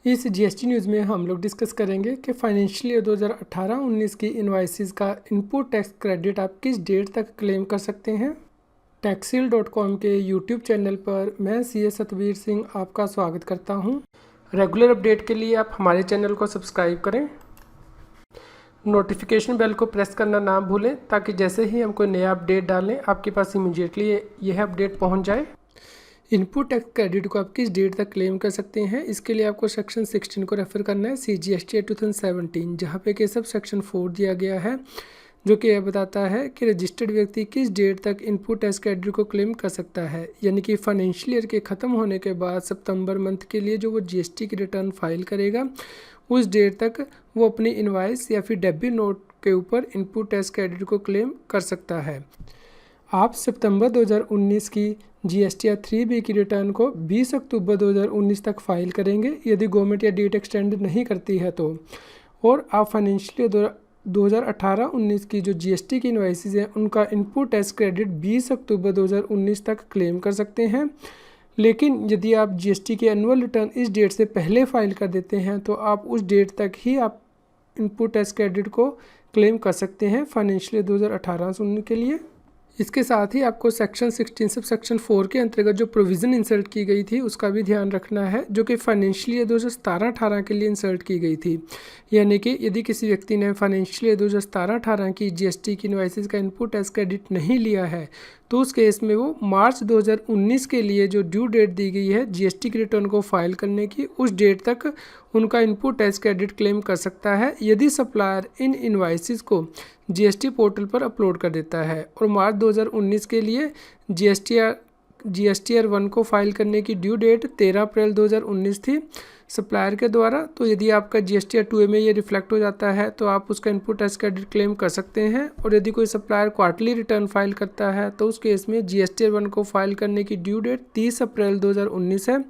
इस GST news में हम लोग डिस्कस करेंगे कि फाइनेंशियल ईयर 2018-19 की इनवाइसेस का इनपुट टैक्स क्रेडिट आप किस डेट तक क्लेम कर सकते हैं। टैक्सील.com के यूट्यूब चैनल पर मैं सीए सतवीर सिंह आपका स्वागत करता हूं। रेगुलर अपडेट के लिए आप हमारे चैनल को सब्सक्राइब करें, नोटिफिकेशन बेल को प्रेस करना ना भूलें ताकि जैसे ही हम कोई नया अपडेट डालें आपके पास इमीडिएटली यह अपडेट पहुंच जाए। इनपुट टैक्स क्रेडिट को आप किस डेट तक क्लेम कर सकते हैं, इसके लिए आपको सेक्शन 16 को रेफर करना है CGST 2017, जहाँ पे कि सब सेक्शन 4 दिया गया है, जो कि यह बताता है कि रजिस्टर्ड व्यक्ति किस डेट तक इनपुट टैक्स क्रेडिट को क्लेम कर सकता है। यानी कि फाइनेंशियल ईयर के ख़त्म होने के बाद सितंबर मंथ के लिए जो वो GST की रिटर्न फाइल करेगा, उस डेट तक वो अपनी इनवाइस या फिर डेबिट नोट के ऊपर इनपुट टैक्स क्रेडिट को क्लेम कर सकता है। आप सितंबर 2019 की GST 3B की रिटर्न को 20 अक्टूबर 2019 तक फाइल करेंगे यदि गवर्नमेंट या डेट एक्सटेंड नहीं करती है तो। और आप फाइनेंशियल 2018-19 की जो GST की इनवाइसेस हैं उनका इनपुट टैक्स क्रेडिट 20 अक्टूबर 2019 तक क्लेम कर सकते हैं। लेकिन यदि आप GST की एनुअल रिटर्न इस डेट से पहले फाइल कर देते हैं तो आप उस डेट तक ही आप इनपुट टैक्स क्रेडिट को क्लेम कर सकते हैं फाइनेंशियल 2018-19 के लिए। इसके साथ ही आपको सेक्शन 16 सब सेक्शन 4 के अंतर्गत जो प्रोविज़न इंसर्ट की गई थी उसका भी ध्यान रखना है, जो कि फाइनेंशियल ईयर 2017-18 के लिए इंसर्ट की गई थी। यानी कि यदि किसी व्यक्ति ने फाइनेंशियल ईयर 2017-18 की GST की इनवाइसेस का इनपुट टैक्स क्रेडिट नहीं लिया है तो उस केस में वो मार्च 2019 के लिए जो ड्यू डेट दी गई है GST की रिटर्न को फाइल करने की, उस डेट तक उनका इनपुट टैक्स क्रेडिट क्लेम कर सकता है यदि सप्लायर इन इनवाइसेस को GST पोर्टल पर अपलोड कर देता है। और मार्च 2019 के लिए GSTR 1 को फाइल करने की ड्यू डेट 13 अप्रैल 2019 थी सप्लायर के द्वारा। तो यदि आपका GSTR 2A में ये रिफ्लेक्ट हो जाता है तो आप उसका इनपुट टैक्स क्रेडिट क्लेम कर सकते हैं। और यदि कोई सप्लायर क्वार्टरली रिटर्न फाइल करता है तो उस केस में GSTR 1 को फाइल करने की ड्यू डेट 30 अप्रैल 2019 है।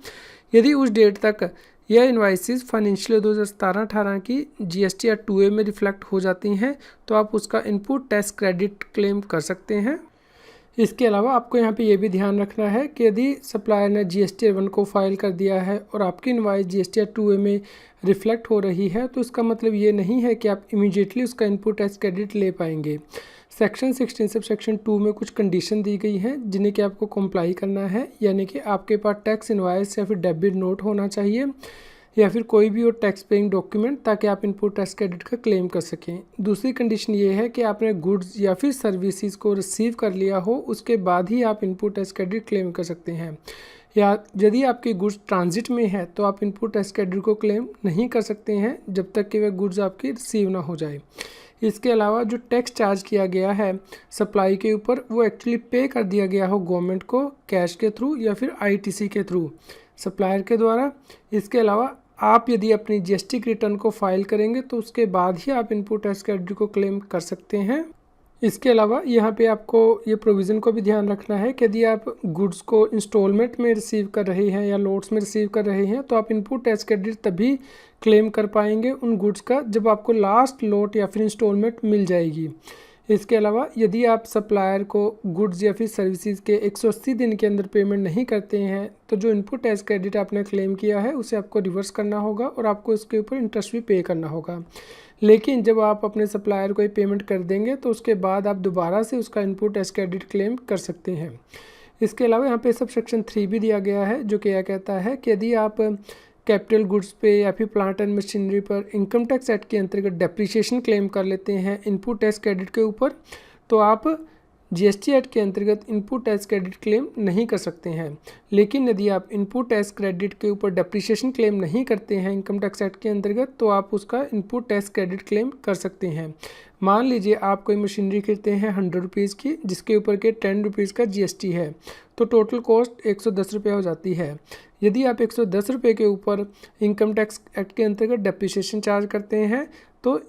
यदि उस डेट तक यह इनवाइसेस फाइनेंशियल 2017-18 की GSTR 2A में रिफ्लेक्ट हो जाती हैं तो आप उसका इनपुट टैक्स क्रेडिट क्लेम कर सकते हैं। इसके अलावा आपको यहाँ पे ये भी ध्यान रखना है कि यदि सप्लायर ने GSTR 1 को फाइल कर दिया है और आपकी इनवाइस GSTR 2A में रिफ्लेक्ट हो रही है तो इसका मतलब ये नहीं है कि आप इमीडिएटली उसका इनपुट टैक्स क्रेडिट ले पाएंगे। सेक्शन 16 सब सेक्शन 2 में कुछ कंडीशन दी गई हैं जिन्हें कि आपको कंप्लाई करना है। यानी कि आपके पास टैक्स इनवाइस या फिर डेबिट नोट होना चाहिए या फिर कोई भी और टैक्स पेइंग डॉक्यूमेंट, ताकि आप इनपुट टैक्स क्रेडिट का क्लेम कर सकें। दूसरी कंडीशन ये है कि आपने गुड्स या फिर सर्विसेज को रिसीव कर लिया हो, उसके बाद ही आप इनपुट टैक्स क्रेडिट क्लेम कर सकते हैं। या यदि आपकी गुड्स ट्रांजिट में है तो आप इनपुट टैक्स क्रेडिट को क्लेम नहीं कर सकते हैं जब तक कि वह गुड्स आपकी रिसीव ना हो जाए। इसके अलावा जो टैक्स चार्ज किया गया है सप्लाई के ऊपर वो एक्चुअली पे कर दिया गया हो गवर्नमेंट को कैश के थ्रू या फिर ITC के थ्रू सप्लायर के द्वारा। इसके अलावा आप यदि अपनी GST की रिटर्न को फाइल करेंगे तो उसके बाद ही आप इनपुट टैक्स क्रेडिट को क्लेम कर सकते हैं। इसके अलावा यहाँ पे आपको ये प्रोविज़न को भी ध्यान रखना है कि यदि आप गुड्स को इंस्टॉलमेंट में रिसीव कर रहे हैं या लोट्स में रिसीव कर रहे हैं तो आप इनपुट टैक्स क्रेडिट तभी क्लेम कर पाएंगे उन गुड्स का जब आपको लास्ट लोट या फिर इंस्टॉलमेंट मिल जाएगी। इसके अलावा यदि आप सप्लायर को गुड्स या फिर सर्विसेज के 180 दिन के अंदर पेमेंट नहीं करते हैं तो जो इनपुट टैक्स क्रेडिट आपने क्लेम किया है उसे आपको रिवर्स करना होगा और आपको इसके ऊपर इंटरेस्ट भी पे करना होगा। लेकिन जब आप अपने सप्लायर को ये पेमेंट कर देंगे तो उसके बाद आप दोबारा से उसका इनपुट टैक्स क्रेडिट क्लेम कर सकते हैं। इसके अलावा यहाँ पे सब सेक्शन 3 भी दिया गया है, जो कि यह कहता है कि यदि आप कैपिटल गुड्स पे या फिर प्लांट एंड मशीनरी पर इनकम टैक्स एक्ट के अंतर्गत डेप्रिसिएशन क्लेम कर लेते हैं इनपुट टैक्स क्रेडिट के ऊपर तो आप GST एक्ट के अंतर्गत इनपुट टैक्स क्रेडिट क्लेम नहीं कर सकते हैं। लेकिन यदि आप इनपुट टैक्स क्रेडिट के ऊपर डेप्रिसिएशन क्लेम नहीं करते हैं इनकम टैक्स एक्ट के अंतर्गत तो आप उसका इनपुट टैक्स क्रेडिट क्लेम कर सकते हैं। मान लीजिए आप कोई मशीनरी खरीदते हैं 100 रुपीज़ की जिसके ऊपर के 10 रुपीज़ का GST है तो टोटल कॉस्ट 110 रुपये हो जाती है। यदि आप 110 रुपये के ऊपर इनकम टैक्स एक्ट के अंतर्गत डेप्रिसिएशन चार्ज करते हैं तो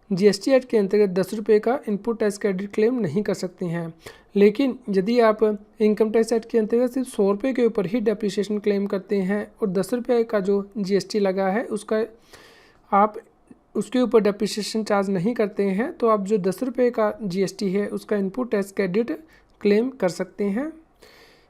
GST एक्ट के अंतर्गत 10 रुपये का इनपुट टैक्स क्रेडिट क्लेम नहीं कर सकते हैं। लेकिन यदि आप इनकम टैक्स एक्ट के अंतर्गत सिर्फ 100 रुपये के ऊपर ही डेप्रिसिएशन क्लेम करते हैं और 10 रुपये का जो GST लगा है उसका आप उसके ऊपर डेप्रिसिएशन चार्ज नहीं करते हैं तो आप जो 10 रुपये का GST है उसका इनपुट टैक्स क्रेडिट क्लेम कर सकते हैं।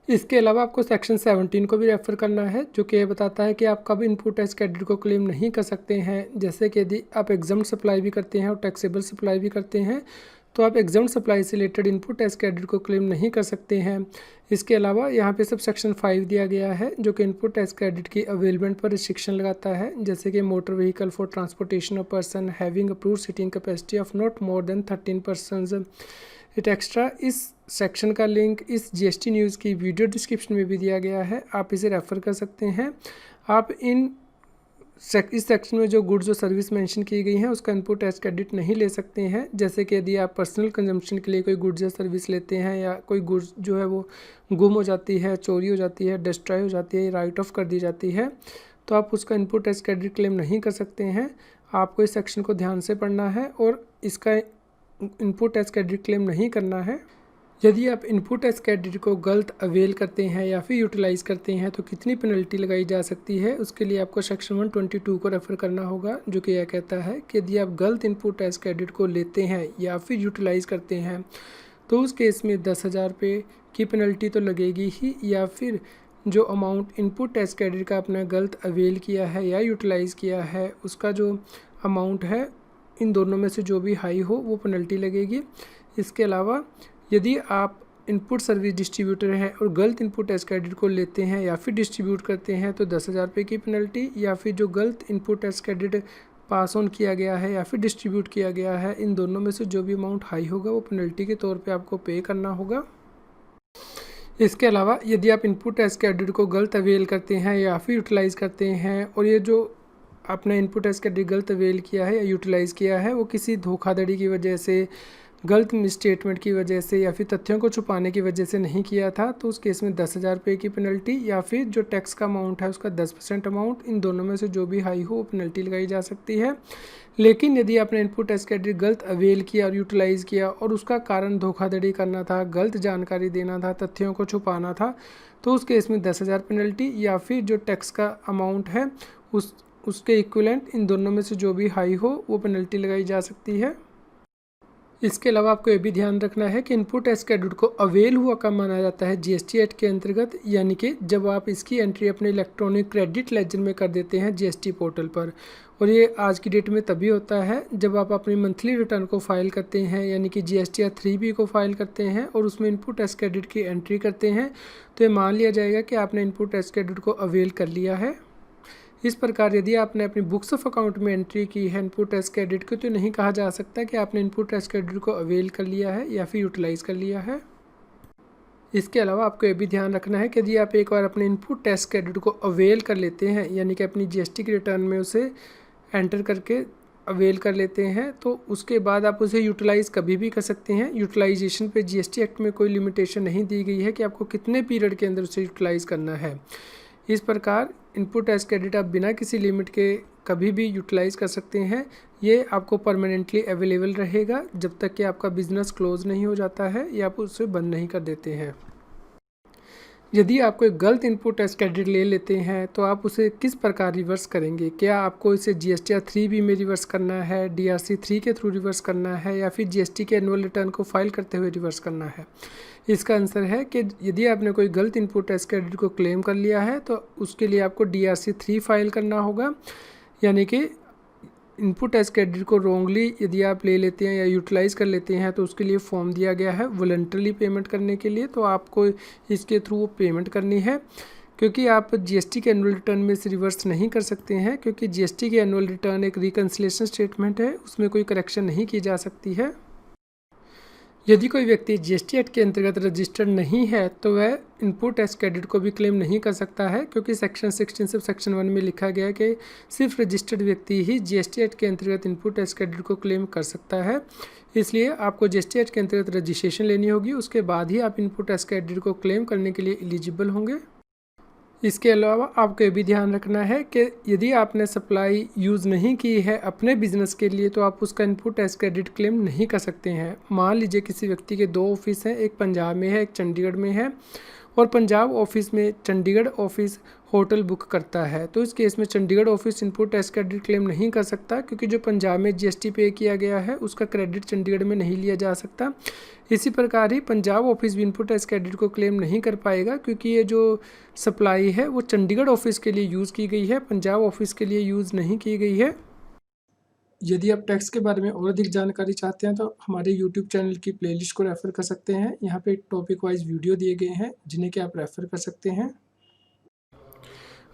इसके अलावा आपको सेक्शन 17 को भी रेफ़र करना है, जो कि ये बताता है कि आप कब इनपुट टैक्स क्रेडिट को क्लेम नहीं कर सकते हैं। जैसे कि यदि आप एग्जम्प्ट सप्लाई भी करते हैं और टैक्सेबल सप्लाई भी करते हैं, तो आप एग्जम्प्ट सप्लाई से रिलेटेड इनपुट टैक्स क्रेडिट को क्लेम नहीं कर सकते हैं। इसके अलावा यहाँ पे सब सेक्शन 5 दिया गया है, जो कि इनपुट टैक्स क्रेडिट की अवेलमेंट पर रिस्ट्रिक्शन लगाता है, जैसे कि motor vehicle for transportation of person having approved seating capacity of not more than 13 persons. It extra इस सेक्शन का लिंक इस जीएसटी न्यूज़ की वीडियो डिस्क्रिप्शन में भी दिया गया है, आप इसे रेफ़र कर सकते हैं। आप इस सेक्शन में जो गुड्स और सर्विस मेंशन की गई हैं उसका इनपुट टैक्स क्रेडिट नहीं ले सकते हैं। जैसे कि यदि आप पर्सनल कंजम्पशन के लिए कोई गुड्स या सर्विस लेते हैं, या कोई गुड्स जो है वो गुम हो जाती है, चोरी हो जाती है, डिस्ट्रॉय हो जाती है, राइट ऑफ कर दी जाती है, तो आप उसका इनपुट टैक्स क्रेडिट क्लेम नहीं कर सकते हैं। आपको इस सेक्शन को ध्यान से पढ़ना है और इसका इनपुट टैक्स क्रेडिट क्लेम नहीं करना है। यदि आप इनपुट टैक्स क्रेडिट को गलत अवेल करते हैं या फिर यूटिलाइज़ करते हैं तो कितनी पेनल्टी लगाई जा सकती है, उसके लिए आपको सेक्शन 122 को रेफ़र करना होगा, जो कि यह कहता है कि यदि आप गलत इनपुट टैक्स क्रेडिट को लेते हैं या फिर यूटिलाइज़ करते हैं तो उस केस में 10,000 रुपये की पेनल्टी तो लगेगी ही, या फिर जो अमाउंट इनपुट टैक्स क्रेडिट का आपने गलत अवेल किया है या यूटिलाइज़ किया है उसका जो अमाउंट है, इन दोनों में से जो भी हाई हो वो पेनल्टी लगेगी। इसके अलावा यदि आप इनपुट सर्विस डिस्ट्रीब्यूटर हैं और गलत इनपुट टैक्स क्रेडिट को लेते हैं या फिर डिस्ट्रीब्यूट करते हैं तो 10,000 रुपये की पेनल्टी, या फिर जो गलत input tax credit pass on किया गया है या फिर डिस्ट्रीब्यूट किया गया है, इन दोनों में से जो भी अमाउंट हाई होगा वो पेनल्टी के तौर पे आपको पे करना होगा। इसके अलावा यदि आप इनपुट टैक्स क्रेडिट को गलत अवेल करते हैं या फिर यूटिलाइज़ करते हैं और ये जो आपने इनपुट टैक्स क्रेडिट गलत अवेल किया है या यूटिलाइज़ किया है वो किसी धोखाधड़ी की वजह से, गलत मिसस्टेटमेंट की वजह से या फिर तथ्यों को छुपाने की वजह से नहीं किया था, तो उस केस में 10,000 रुपये की पेनल्टी या फिर जो टैक्स का अमाउंट है उसका 10% अमाउंट, इन दोनों में से जो भी हाई हो वो पेनल्टी लगाई जा सकती है। लेकिन यदि आपने इनपुट टैक्स क्रेडिट गलत अवेल किया और यूटिलाइज़ किया और उसका कारण धोखाधड़ी करना था, गलत जानकारी देना था, तथ्यों को छुपाना था, तो उस केस में 10,000 पेनल्टी या फिर जो टैक्स का अमाउंट है उसके इक्विवेलेंट, इन दोनों में से जो भी हाई हो वो पेनल्टी लगाई जा सकती है। इसके अलावा आपको ये भी ध्यान रखना है कि इनपुट टैक्स क्रेडिट को अवेल हुआ कब माना जाता है जीएसटी एक्ट के अंतर्गत, यानी कि जब आप इसकी एंट्री अपने इलेक्ट्रॉनिक क्रेडिट लेजर में कर देते हैं जीएसटी पोर्टल पर। और ये आज की डेट में तभी होता है जब आप अपनी मंथली रिटर्न को फाइल करते हैं, यानी कि जीएसटी 3B को फाइल करते हैं और उसमें इनपुट टैक्स क्रेडिट की एंट्री करते हैं, तो ये मान लिया जाएगा कि आपने इनपुट टैक्स क्रेडिट को अवेल कर लिया है। इस प्रकार यदि आपने अपनी बुक्स ऑफ अकाउंट में एंट्री की है इनपुट टैक्स क्रेडिट को, तो नहीं कहा जा सकता कि आपने इनपुट टैक्स क्रेडिट को अवेल कर लिया है या फिर यूटिलाइज़ कर लिया है। इसके अलावा आपको ये भी ध्यान रखना है कि यदि आप एक बार अपने इनपुट टैक्स क्रेडिट को अवेल कर लेते हैं, यानी कि अपनी जीएसटी की रिटर्न में उसे एंटर करके अवेल कर लेते हैं, तो उसके बाद आप उसे यूटिलाइज़ कभी भी कर सकते हैं। यूटिलाइजेशन पे जीएसटी एक्ट में कोई लिमिटेशन नहीं दी गई है कि आपको कितने पीरियड के अंदर उसे यूटिलाइज़ करना है। इस प्रकार इनपुट टैक्स क्रेडिट आप बिना किसी लिमिट के कभी भी यूटिलाइज़ कर सकते हैं। ये आपको परमानेंटली अवेलेबल रहेगा जब तक कि आपका बिजनेस क्लोज नहीं हो जाता है या आप उसे बंद नहीं कर देते हैं। यदि आप कोई गलत इनपुट टैक्स क्रेडिट ले लेते हैं तो आप उसे किस प्रकार रिवर्स करेंगे? क्या आपको इसे जीएसटी 3B में रिवर्स करना है, DRC 3 के थ्रू रिवर्स करना है, या फिर जीएसटी के एनुअल रिटर्न को फाइल करते हुए रिवर्स करना है? इसका आंसर है कि यदि आपने कोई गलत इनपुट टैक्स क्रेडिट को क्लेम कर लिया है तो उसके लिए आपको DRC 3 फाइल करना होगा, यानी कि इनपुट टैक्स क्रेडिट को रॉन्गली यदि आप ले लेते हैं या यूटिलाइज़ कर लेते हैं तो उसके लिए फॉर्म दिया गया है वॉलंटरली पेमेंट करने के लिए, तो आपको इसके थ्रू वो पेमेंट करनी है, क्योंकि आप जीएसटी के एनुअल रिटर्न में से रिवर्स नहीं कर सकते हैं, क्योंकि जीएसटी के एनुअल रिटर्न एक रिकन्सिलेशन स्टेटमेंट है, उसमें कोई करेक्शन नहीं की जा सकती है। यदि कोई व्यक्ति जीएसटी एक्ट के अंतर्गत रजिस्टर्ड नहीं है तो वह इनपुट टैक्स क्रेडिट को भी क्लेम नहीं कर सकता है, क्योंकि सेक्शन 16 सब सेक्शन 1 में लिखा गया है कि सिर्फ रजिस्टर्ड व्यक्ति ही जीएसटी एक्ट के अंतर्गत इनपुट टैक्स क्रेडिट को क्लेम कर सकता है। इसलिए आपको जीएसटी एक्ट के अंतर्गत रजिस्ट्रेशन लेनी होगी, उसके बाद ही आप इनपुट टैक्स क्रेडिट को क्लेम करने के लिए एलिजिबल होंगे। इसके अलावा आपको ये भी ध्यान रखना है कि यदि आपने सप्लाई यूज़ नहीं की है अपने बिजनेस के लिए तो आप उसका इनपुट टैक्स क्रेडिट क्लेम नहीं कर सकते हैं। मान लीजिए किसी व्यक्ति के 2 ऑफिस हैं, एक पंजाब में है, एक चंडीगढ़ में है, और पंजाब ऑफिस में चंडीगढ़ ऑफिस होटल बुक करता है। तो इस केस में Chandigarh office input tax credit claim नहीं कर सकता, क्योंकि जो पंजाब में जीएसटी पे किया गया है उसका क्रेडिट चंडीगढ़ में नहीं लिया जा सकता। इसी प्रकार ही पंजाब ऑफिस भी इनपुट टैक्स क्रेडिट को क्लेम नहीं कर पाएगा, क्योंकि ये जो सप्लाई है वो चंडीगढ़ ऑफिस के लिए यूज़ की गई है, पंजाब ऑफिस के लिए यूज़ नहीं की गई है। यदि आप टैक्स के बारे में और अधिक जानकारी चाहते हैं तो हमारे यूट्यूब चैनल की प्लेलिस्ट को रेफ़र कर सकते हैं। यहाँ पे टॉपिक वाइज वीडियो दिए गए हैं जिन्हें कि आप रेफ़र कर सकते हैं।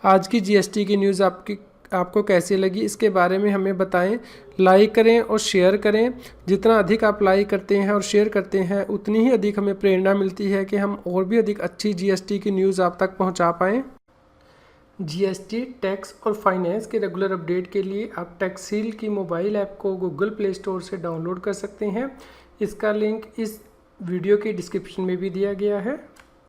आज की जीएसटी की न्यूज़ आपको कैसी लगी, इसके बारे में हमें बताएं। लाइक करें और शेयर करें। जितना अधिक आप लाइक करते हैं और शेयर करते हैं उतनी ही अधिक हमें प्रेरणा मिलती है कि हम और भी अधिक अच्छी जीएसटी की न्यूज़ आप तक पहुंचा पाएँ। जीएसटी, टैक्स और फाइनेंस के रेगुलर अपडेट के लिए आप टैक्सील की मोबाइल ऐप को गूगल प्ले स्टोर से डाउनलोड कर सकते हैं। इसका लिंक इस वीडियो की डिस्क्रिप्शन में भी दिया गया है।